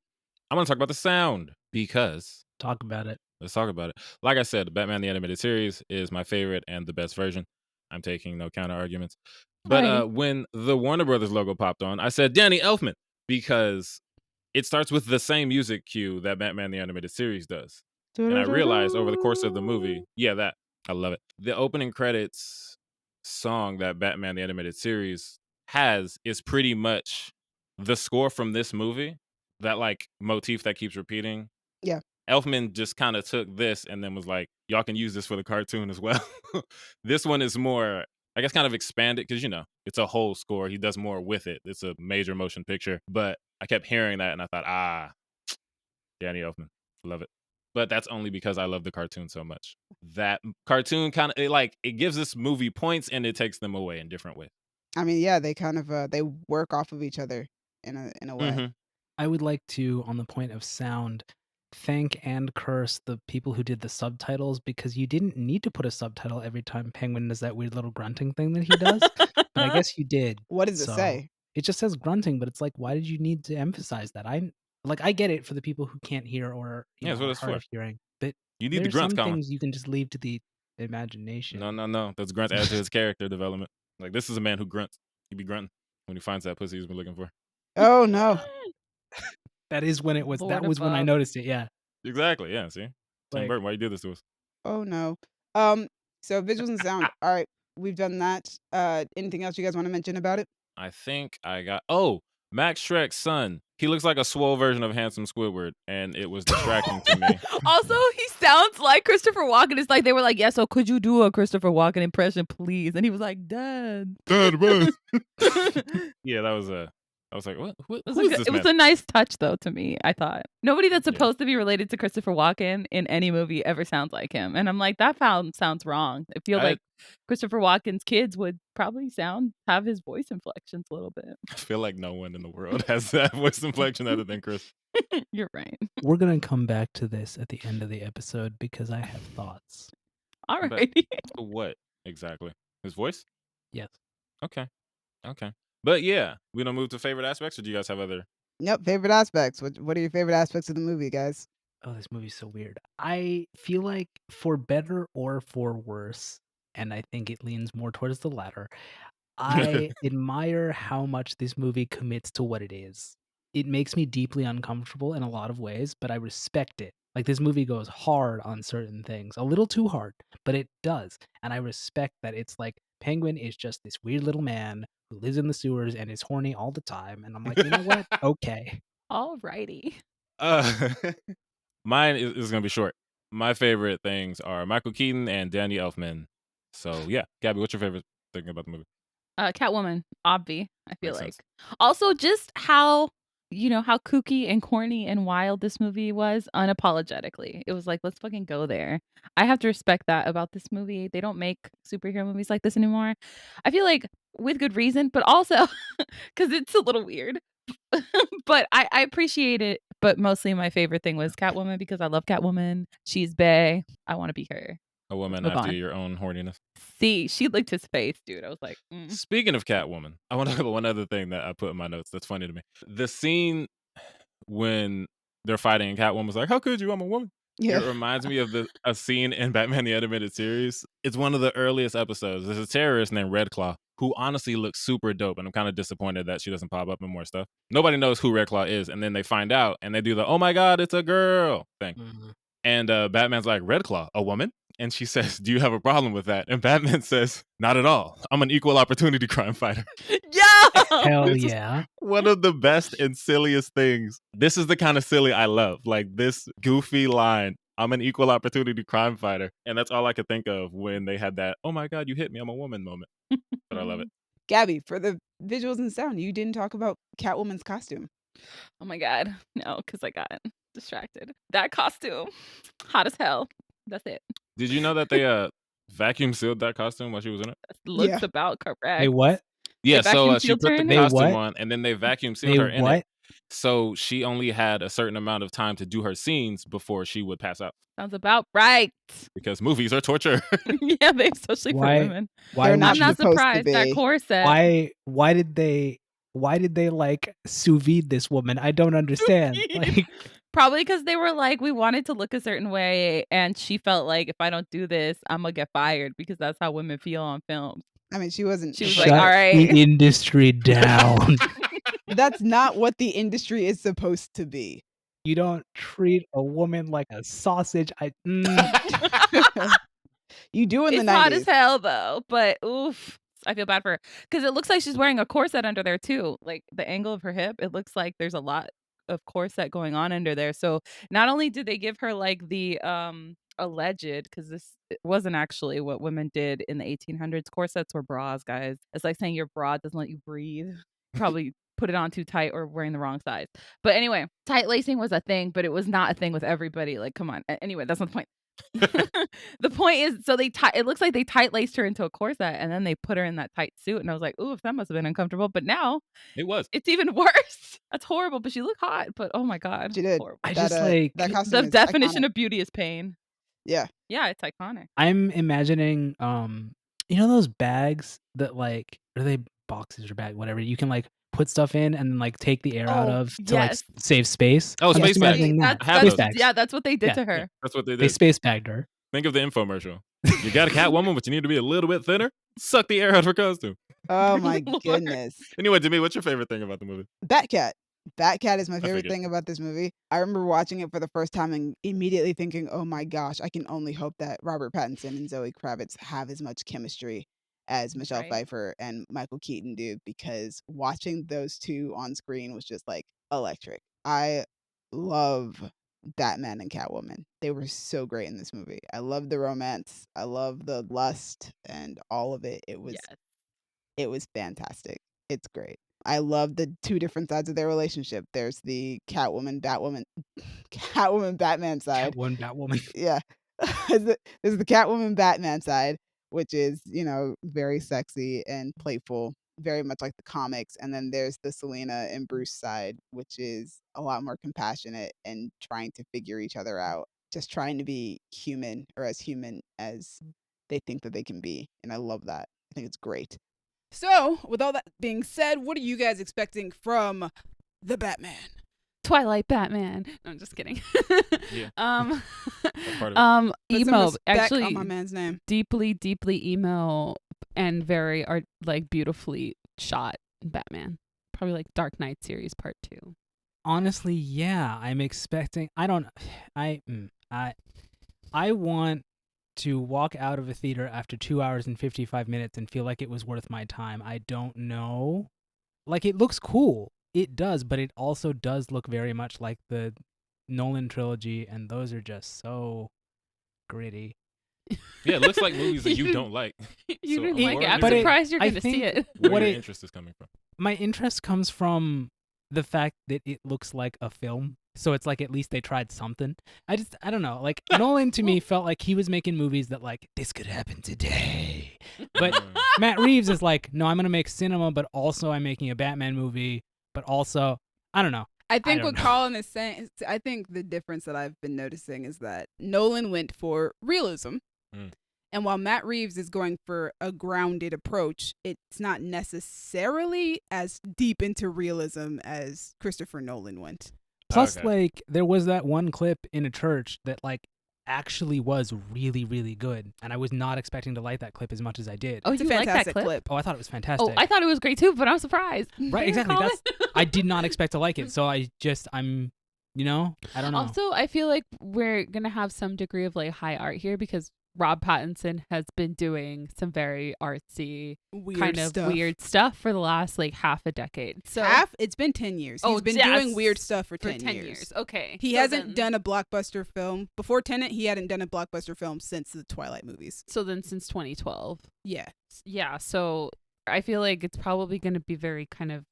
I'm gonna talk about the sound because Talk about it. let's talk about it. Like I said, Batman the Animated Series is my favorite and the best version. I'm taking no counter arguments. But Alrighty. when the Warner Brothers logo popped on, I said Danny Elfman because it starts with the same music cue that Batman the Animated Series does. And I realized over the course of the movie, yeah, that I love it. The opening credits song that Batman the Animated Series has is pretty much the score from this movie. That like motif that keeps repeating. Yeah. Elfman just kind of took this and then was like, y'all can use this for the cartoon as well. This one is more, I guess, kind of expanded because, it's a whole score. He does more with it. It's a major motion picture. But I kept hearing that and I thought, Danny Elfman. Love it. But that's only because I love the cartoon so much. That cartoon kind of, it gives this movie points and it takes them away in different ways. I mean, yeah, they kind of, they work off of each other in a way. Mm-hmm. I would like to, on the point of sound, thank and curse the people who did the subtitles because you didn't need to put a subtitle every time Penguin does that weird little grunting thing that he does. But I guess you did. What does it So say? it just says grunting, but it's like, why did you need to emphasize that? I get it for the people who can't hear or Yeah, that's what are it's hard for. of hearing, but You need the there's grunts, some Colin. things you can just leave to the imagination. No. That's grunts added to his character development. Like, this is a man who grunts. He be grunting when he finds that pussy he's been looking for. Oh, no. That is when it was. Lord That was when I above. noticed it. Yeah. Exactly. Yeah. See, Tim Like, Burton, why you did this to us? Oh, no. So visuals and sound. All right, we've done that. Anything else you guys want to mention about it? I think I got. Max Shrek's son He looks like a swole version of handsome Squidward, and it was distracting to me. Also, he sounds like Christopher Walken. It's like they were like, "Yeah, so could you do a Christopher Walken impression, please?" And he was like, "Dad." Dad, It Yeah, that was a. I was like, what? was Who a is good, this it was man? a nice touch though to me. I thought nobody that's Yeah. supposed to be related to Christopher Walken in any movie ever sounds like him, and I'm like, that sounds wrong. I feel like Christopher Walken's kids would probably have his voice inflections a little bit. I feel like no one in the world has that voice inflection other than Chris. You're right. We're gonna come back to this at the end of the episode because I have thoughts. Alrighty. So what exactly? His voice? Yes. Okay. But yeah, we don't move to favorite aspects, or do you guys have other? Yep, favorite aspects. What are your favorite aspects of the movie, guys? Oh, this movie's so weird. I feel like for better or for worse, and I think it leans more towards the latter, I admire how much this movie commits to what it is. It makes me deeply uncomfortable in a lot of ways, but I respect it. Like this movie goes hard on certain things, a little too hard, but it does. And I respect that it's like Penguin is just this weird little man who lives in the sewers and is horny all the time. And I'm like, you know what? Okay. Alrighty. Mine is gonna be short. My favorite things are Michael Keaton and Danny Elfman. So yeah, Gabby, what's your favorite thing about the movie? Catwoman, obvi, I feel Makes like. sense. Also, just how how kooky and corny and wild this movie was unapologetically. It was like, let's fucking go there. I have to respect that about this movie. They don't make superhero movies like this anymore. I feel like with good reason, but also because it's a little weird. But I appreciate it. But mostly my favorite thing was Catwoman because I love Catwoman. She's bae. I want to be her. A woman Move after on. your own horniness. See, she licked his face, dude. I was like, Speaking of Catwoman, I want to talk about one other thing that I put in my notes that's funny to me. The scene when they're fighting and Catwoman's like, "How could you? I'm a woman." Yeah. It reminds me of a scene in Batman the Animated Series. It's one of the earliest episodes. There's a terrorist named Red Claw who honestly looks super dope, and I'm kind of disappointed that she doesn't pop up in more stuff. Nobody knows who Red Claw is, and then they find out, and they do the "Oh my God, it's a girl" thing. Mhm. And Batman's like, "Red Claw, a woman?" And she says, "Do you have a problem with that?" And Batman says, "Not at all. I'm an equal opportunity crime fighter." yeah. Hell This is yeah. one of the best and silliest things. This is the kind of silly I love. Like this goofy line, "I'm an equal opportunity crime fighter." And that's all I could think of when they had that, "Oh my God, you hit me, I'm a woman" moment. But I love it. Gabby, for the visuals and sound, you didn't talk about Catwoman's costume. Oh my God. No, because I got distracted. That costume, hot as hell. That's it. Did you know that they vacuum sealed that costume while she was in it? Looks Yeah. about correct. They what? Yeah, so vacuum she sealed put her the in it? They costume what? on, and then they vacuum sealed They her in what? it. So she only had a certain amount of time to do her scenes before she would pass out. Sounds about right. Because movies are torture. Yeah, especially for Why? women. Why They're would not I'm you? not supposed to surprised. That be. corset. Why did they like sous vide this woman? I don't understand. Like Probably because they were like, we wanted to look a certain way, and she felt like if I don't do this, I'm gonna get fired because that's how women feel on films. I mean, she wasn't. She was shut like, all right. the industry down. That's not what the industry is supposed to be. You don't treat a woman like a sausage. You do in It's the hot as 90s. hell though, but oof, I feel bad for her because it looks like she's wearing a corset under there too. Like the angle of her hip, it looks like there's a lot of corset going on under there. So not only did they give her like the alleged, because this it wasn't actually what women did in the 1800s. Corsets were bras, guys. It's like saying your bra doesn't let you breathe. Probably put it on too tight or wearing the wrong size. But anyway, tight lacing was a thing, but it was not a thing with everybody. Like, come on. Anyway, that's not the point. The point is, so it looks like they tight laced her into a corset and then they put her in that tight suit. And I was like, ooh, that must have been uncomfortable. But now It was. it's even worse. That's horrible. But she looked hot. But oh my God. She did. Horrible. I That, just like that costume The is definition iconic. of beauty is pain. Yeah. Yeah, it's iconic. I'm imagining you know those bags that like are they boxes or bag whatever you can like put stuff in and then like take the air out Oh, of to like yes. save space. Oh, I'm space just bags. imagining that. I have Space those. bags. Yeah, that's what they did Yeah, to her. That's what they They did. space bagged her. Think of the infomercial. You got a Catwoman, but you need to be a little bit thinner. Suck the air out of her costume. Oh my Lord. goodness. Anyway, Demi, what's your favorite thing about the movie? Batcat. Batcat is my favorite figured. thing about this movie. I remember watching it for the first time and immediately thinking, oh my gosh, I can only hope that Robert Pattinson and Zoe Kravitz have as much chemistry as Michelle Right. Pfeiffer and Michael Keaton do, because watching those two on screen was just like electric. I love Batman and Catwoman. They were so great in this movie. I love the romance. I love the lust and all of it. Yes. It was fantastic. It's great. I love the two different sides of their relationship. There's the Catwoman Batman side. Catwoman, Batwoman. Yeah. There's the Catwoman Batman side, which is, very sexy and playful, very much like the comics. And then there's the Selena and Bruce side, which is a lot more compassionate and trying to figure each other out, just trying to be human, or as human as they think that they can be. And I love that. I think it's great. So, with all that being said, what are you guys expecting from the Batman? Twilight Batman. No, I'm just kidding. Yeah. That's part of it. Put some Emo. respect Actually, on my man's name. deeply emo and very beautifully shot Batman. Probably like Dark Knight series part 2. Honestly, yeah, I'm expecting. I want to walk out of a theater after 2 hours and 55 minutes and feel like it was worth my time. I don't know. Like, it looks cool. It does, but it also does look very much like the Nolan trilogy, and those are just so gritty. Yeah, it looks like movies that you don't like. You So, didn't like where it. I'm is it- surprised you're I going to see think- it. Where What your it- interest is coming from? My interest comes from the fact that it looks like a film. So it's like at least they tried something. I don't know. Like, Nolan to me felt like he was making movies that like, this could happen today. But Mm. Matt Reeves is like, no, I'm going to make cinema, but also I'm making a Batman movie. But also, I don't know. I think don't what know. Colin is saying, I think the difference that I've been noticing is that Nolan went for realism. Mm. And while Matt Reeves is going for a grounded approach, it's not necessarily as deep into realism as Christopher Nolan went. Plus, Okay. like, there was that one clip in a church that like actually was really, really good. And I was not expecting to like that clip as much as I did. Oh, It's a you like that fantastic clip? Oh, I thought it was fantastic. Oh, I thought it was great too, but I'm surprised. Right, exactly. I did not expect to like it. So I'm, I don't know. Also, I feel like we're going to have some degree of like high art here because Rob Pattinson has been doing some very artsy, Weird stuff. weird stuff for the last like half a decade. So It's been 10 years. Oh, He's been yes. doing weird stuff for 10 10 years. years. Okay. He So hasn't then- done a blockbuster film. Before Tenet, he hadn't done a blockbuster film since the Twilight movies. So then since 2012. Yeah. Yeah. So I feel like it's probably going to be very kind of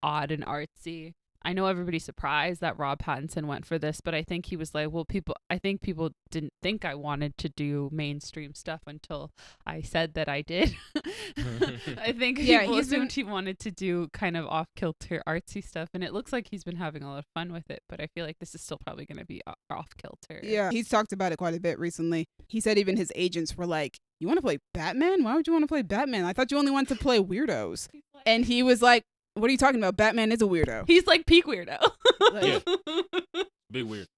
odd and artsy. I know everybody's surprised that Rob Pattinson went for this, but I think he was like, well, I think people didn't think I wanted to do mainstream stuff until I said that I did. I think Yeah, people he's been- assumed he wanted to do kind of off-kilter artsy stuff, and it looks like he's been having a lot of fun with it, but I feel like this is still probably going to be off-kilter. Yeah. He's talked about it quite a bit recently. He said even his agents were like, you want to play Batman? Why would you want to play Batman? I thought you only wanted to play weirdos. And he was like, what are you talking about? Batman is a weirdo. He's like peak weirdo. Like, Big weird.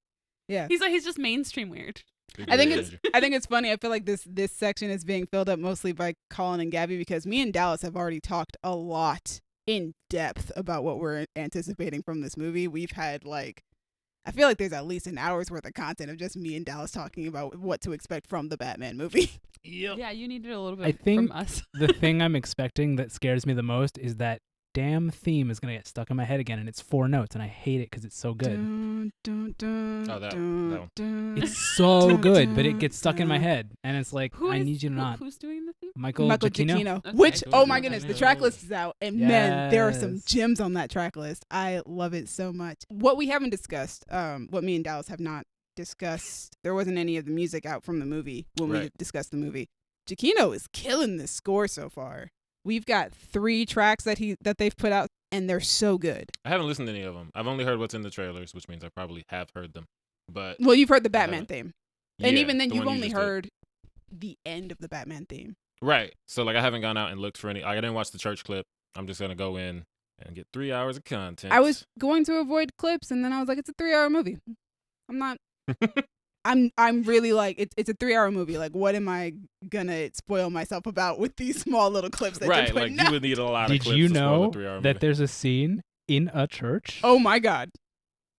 Yeah. He's just mainstream weird. Big I think weird it's energy. I think it's funny. I feel like this section is being filled up mostly by Colin and Gabby because me and Dallas have already talked a lot in depth about what we're anticipating from this movie. We've had I feel like there's at least an hour's worth of content of just me and Dallas talking about what to expect from the Batman movie. Yeah, you needed a little bit I think from us. the thing I'm expecting that scares me the most is that damn theme is going to get stuck in my head again, and it's 4 notes, and I hate it because it's so good. Dun, dun, dun, Oh, that dun, one. dun. It's so good, but it gets stuck in my head, and it's like, Who I is- need you to who- not. Who's doing the theme? Michael Michael Giacchino? Giacchino, Okay. which Michael oh my goodness, the Giacchino. track list is out, and man, there are some Yes. gems on that track list. I love it so much. What we haven't discussed, what me and Dallas have not discussed, there wasn't any of the music out from the movie when we Right. discussed the movie. Giacchino is killing this score so far. We've got 3 tracks that they've put out, and they're so good. I haven't listened to any of them. I've only heard what's in the trailers, which means I probably have heard them. But Well, you've heard the I Batman haven't. theme, and yeah, even then, the you've one you only just did. heard the end of the Batman theme. Right. So like I haven't gone out and looked for any. I didn't watch the church clip. I'm just gonna go in and get 3 hours of content. I was going to avoid clips, and then I was like, it's a 3-hour movie. I'm not. I'm really like it's a 3-hour movie. Like, what am I gonna spoil myself about with these small little clips that right. you're Like putting you out? would need a lot of Did clips you to spoil know a 3-hour that movie. there's a scene in a church? Oh my god!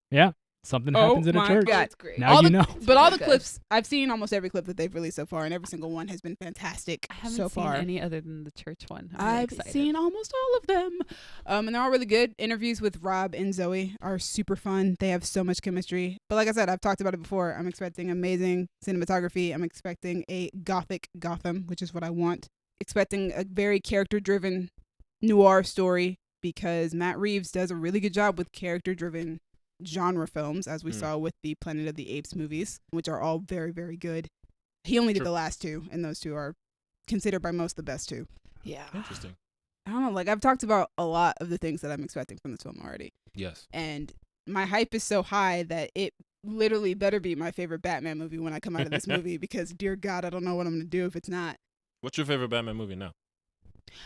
Yeah. Something Oh happens in a my church. God. It's great. Now all you the, know. But all the Good. clips, I've seen almost every clip that they've released so far, and every single one has been fantastic I haven't so seen far. any other than the church one. I'm really I've excited. seen almost all of them. And they're all really good. Interviews with Rob and Zoe are super fun. They have so much chemistry. But like I said, I've talked about it before. I'm expecting amazing cinematography. I'm expecting a gothic Gotham, which is what I want. Expecting a very character-driven noir story because Matt Reeves does a really good job with character-driven genre films, as we saw with the Planet of the Apes movies, which are all very, very good. He only did the last two, and those two are considered by most the best two. Yeah. Interesting. I don't know, like I've talked about a lot of the things that I'm expecting from this film already. Yes. And my hype is so high that it literally better be my favorite Batman movie when I come out of this movie because dear God, I don't know what I'm going to do if it's not. What's your favorite Batman movie now?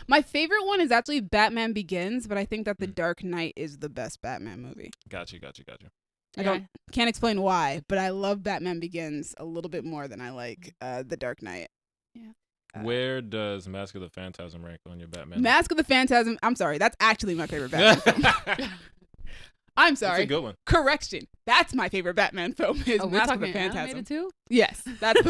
My favorite one is actually Batman Begins, but I think that The Dark Knight is the best Batman movie. Gotcha. Can't explain why, but I love Batman Begins a little bit more than I like The Dark Knight. Yeah. Where does Mask of the Phantasm rank on your Batman? Mask of the Phantasm, I'm sorry, that's actually my favorite Batman film. I'm sorry. That's a good one. Correction. That's my favorite Batman film is Oh, we're Mask of talking the Phantasm. animated too? Yes, that's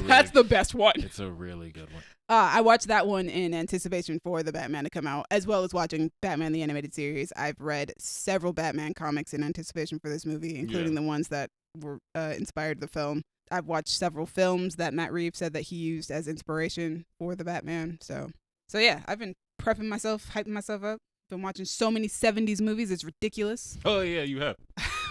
that's the best one. It's a really good one. I watched that one in anticipation for the Batman to come out, as well as watching Batman the Animated Series. I've read several Batman comics in anticipation for this movie, including the ones that were inspired the film. I've watched several films that Matt Reeves said that he used as inspiration for the Batman. So yeah, I've been prepping myself, hyping myself up. Been watching so many 70s movies, it's ridiculous. Oh yeah, you have.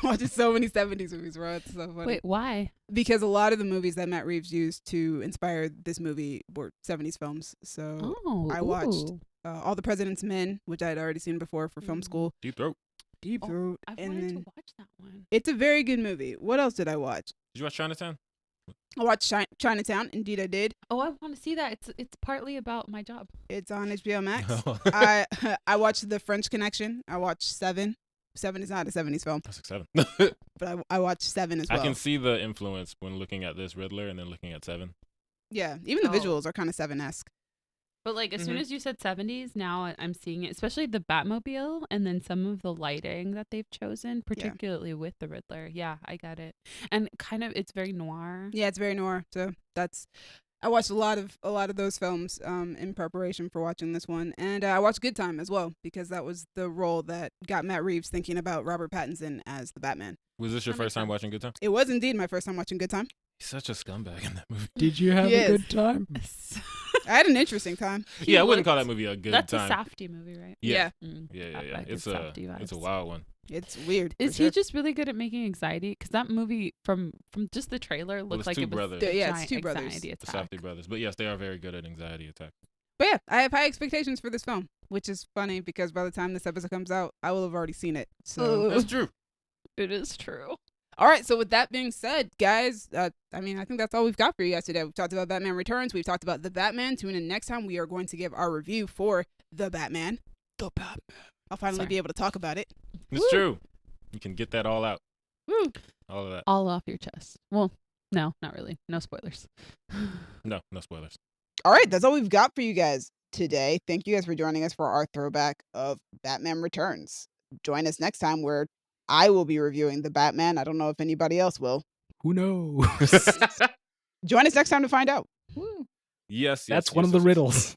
Watching so many 70s movies, bro. It's so funny. Wait, why? Because a lot of the movies that Matt Reeves used to inspire this movie were 70s films. So I watched All the President's Men, which I had already seen before for film school. Deep Throat. Deep Throat. I've and wanted then to watch that one. it's a very good movie. What else did I watch? Did you watch Chinatown? I watched Chinatown. Indeed, I did. Oh, I want to see that. It's partly about my job. It's on HBO Max. I watched The French Connection. I watched Seven. Seven is not a 70s film, That's like 7. but I watched Seven as well. I can see the influence when looking at this Riddler and then looking at 7. Yeah, even the Oh. visuals are kind of Seven-esque. But like as soon as you said 70s, now I'm seeing it, especially the Batmobile and then some of the lighting that they've chosen, particularly with the Riddler. Yeah, I got it. And kind of it's very noir. Yeah, it's very noir. So I watched a lot of those films in preparation for watching this one, and I watched Good Time as well because that was the role that got Matt Reeves thinking about Robert Pattinson as the Batman. Was this your That makes first time sense. watching Good Time? It was indeed my first time watching Good Time. He's such a scumbag in that movie. Did you have Yes. a good time? I had an interesting time. Yeah, I wouldn't call that movie a good That's time. a Safdie movie, right? Yeah. Mm. Yeah. Outback It's is a Safdie it's a vibes. wild one. It's weird. Is for he sure. just really good at making anxiety? Because that movie, from just the trailer, Well, looked it's like two it was brothers. a Yeah, it's giant two brothers. anxiety The attack. Safdie brothers. But yes, they are very good at anxiety attack. But yeah, I have high expectations for this film, which is funny because by the time this episode comes out, I will have already seen it. So That's true. It is true. all right, so with that being said, guys, I think that's all we've got for you guys today. We've talked about Batman Returns. We've talked about The Batman. Tune in next time. We are going to give our review for The Batman. The Batman. I'll finally be able to talk about it. It's true. You can get that all out. Woo. All of that. All off your chest. Well, no, not really. No spoilers. No spoilers. All right, that's all we've got for you guys today. Thank you guys for joining us for our throwback of Batman Returns. Join us next time where I will be reviewing The Batman. I don't know if anybody else will. Who knows? Join us next time to find out. Woo. Yes. That's one of the riddles.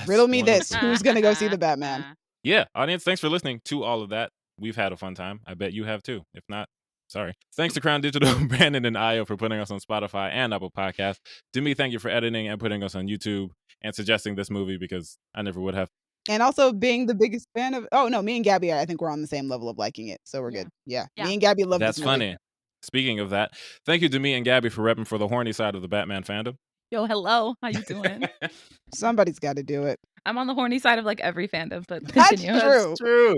Riddle me one of this. the- Who's going to go see The Batman? Yeah, audience, thanks for listening to all of that. We've had a fun time. I bet you have too. If not, sorry. Thanks to Crown Digital, Brandon, and Io for putting us on Spotify and Apple Podcasts. Demi, thank you for editing and putting us on YouTube and suggesting this movie because I never would have. And also being the biggest fan of... Oh, no, me and Gabby, I think we're on the same level of liking it. So we're Yeah. good. Yeah. Yeah. Me and Gabby love That's this movie. funny. Speaking of that, thank you to me and Gabby for repping for the horny side of the Batman fandom. Yo, hello. How you doing? Somebody's got to do it. I'm on the horny side of like every fandom, but That's continue. true. True.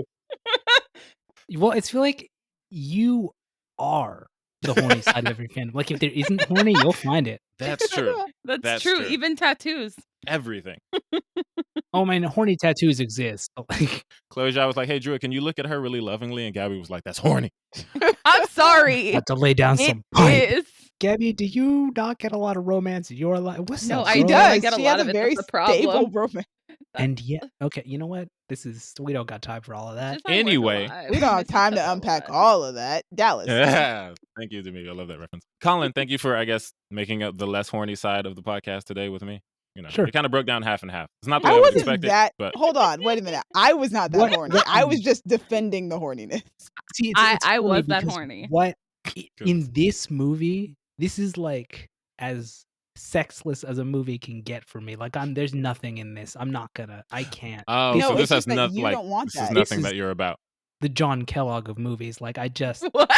Well, it's feel like you are the horny side of every fandom. Like if there isn't horny, you'll find it. That's true. That's true. true. Even tattoos. Everything. Oh man, horny tattoos exist. But like, Chloe Zhao was like, hey, Drew, can you look at her really lovingly? And Gabby was like, that's horny. I'm sorry. have to lay down It some pipe. is. Gabby, do you not get a lot of romance in your life? What's No, up, I She bro? do. I does. get a She lot has of a it. very That's the problem. stable romance. And yeah, okay, you know what? we don't got time for all of that. Just I work a Anyway. lot. We don't I have miss each time to other a unpack lot. all of that. Dallas. Yeah. Thank you, Demi. I love that reference. Colin, thank you for, I guess, making up the less horny side of the podcast today with me. Sure. It kind of broke down half and half. It's not the way I I would wasn't expect that. it, but Hold on, wait a minute. I was not that What- horny. what- I was just defending the horniness. See, I funny was that because horny. What Goodness. in this movie? This is like as sexless as a movie can get for me. Like there's nothing in this. I can't. oh, No, so this it's has just that nothing you like don't want this is that. nothing This that is- you're about. The John Kellogg of movies. Like What?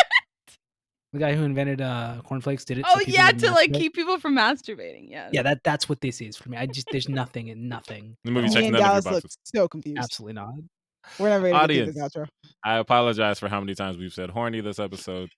the guy who invented cornflakes did it. Oh so people yeah, wouldn't to like masturbate. keep people from masturbating. Yeah. Yeah, that's what this is for me. There's nothing and nothing. The movie at all. checks Me and none of your Dallas look boxes. so confused. Absolutely not. We're never gonna get through this Audience. outro. I apologize for how many times we've said horny this episode.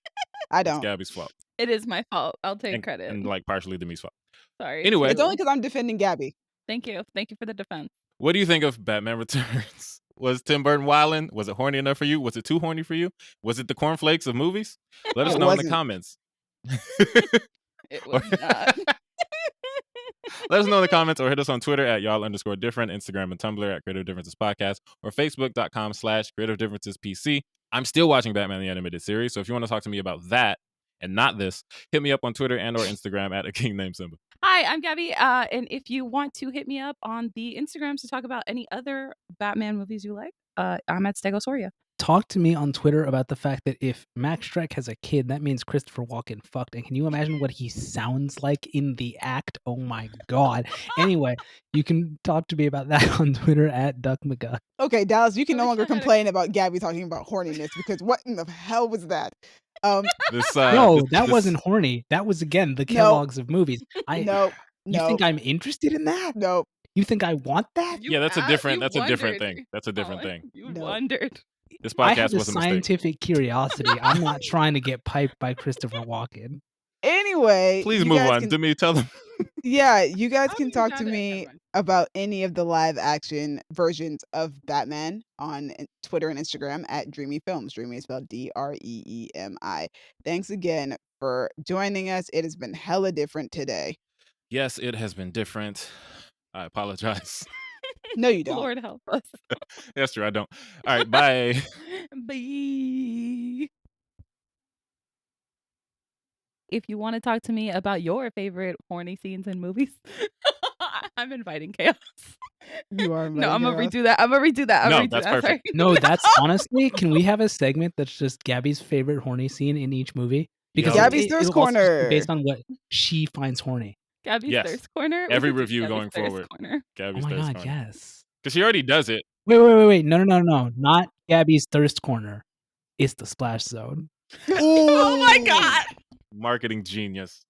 I It's don't. Gabby's fault. It is my fault. I'll take And, credit. and like partially Demi's fault. Sorry. Anyway. It's only because I'm defending Gabby. Thank you. Thank you for the defense. What do you think of Batman Returns? Was Tim Burton wildin'? Was it horny enough for you? Was it too horny for you? Was it the cornflakes of movies? Let us It know in the wasn't. comments. It was not. Let us know in the comments or hit us on Twitter at y'all_different, Instagram and Tumblr at Creative Differences Podcast, or Facebook.com/Creative Differences PC. I'm still watching Batman the Animated Series, so if you want to talk to me about that and not this, hit me up on Twitter and or Instagram at a king named Simba. Hi, I'm Gabby. And if you want to hit me up on the Instagrams to talk about any other Batman movies you like, I'm at Stegosaurus. Talk to me on Twitter about the fact that if Max Shrek has a kid, that means Christopher Walken fucked. And can you imagine what he sounds like in the act? Oh my god. Anyway, you can talk to me about that on Twitter at DuckMcGuck. Okay, Dallas, you can I no wish longer I had a- complain about Gabby talking about horniness because what in the hell was that? This No, that this- wasn't horny. That was again the Kellogg's of movies. No, You think I'm interested in that? no. You think I want that? Yeah, that's a You different wondered, thing. That's a different Colin. thing. You No. wondered. This I podcast have a was a mistake. scientific curiosity. I'm not trying to get piped by Christopher Walken. Anyway, Please you move guys on. can- Demi, tell them. Yeah, you guys How can do you talk draw to that? me Never mind. about any of the live action versions of Batman on Twitter and Instagram at Dreamy Films. Dreamy is spelled DREEMI. Thanks again for joining us. It has been hella different today. Yes, it has been different. I apologize. No, you don't. Lord help us. That's true. I don't. All right. Bye. Bye. If you want to talk to me about your favorite horny scenes in movies, I'm inviting chaos. You are. No, I'm gonna chaos. redo that. I'm gonna redo that. I'm No, gonna redo that's that. perfect. Sorry. No, that's honestly, can we have a segment that's just Gabby's favorite horny scene in each movie? Because Yo. Gabby's Thirst it'll also just be Corner. based on what she finds horny. Gabby's Yes. Thirst Corner. Every We could do review Gabby's going Thirst forward. Corner. Oh Gabby's my Thirst god, Corner. yes. Because she already does it. Wait. No. Not Gabby's Thirst Corner. It's the Splash Zone. Oh my god. Marketing genius.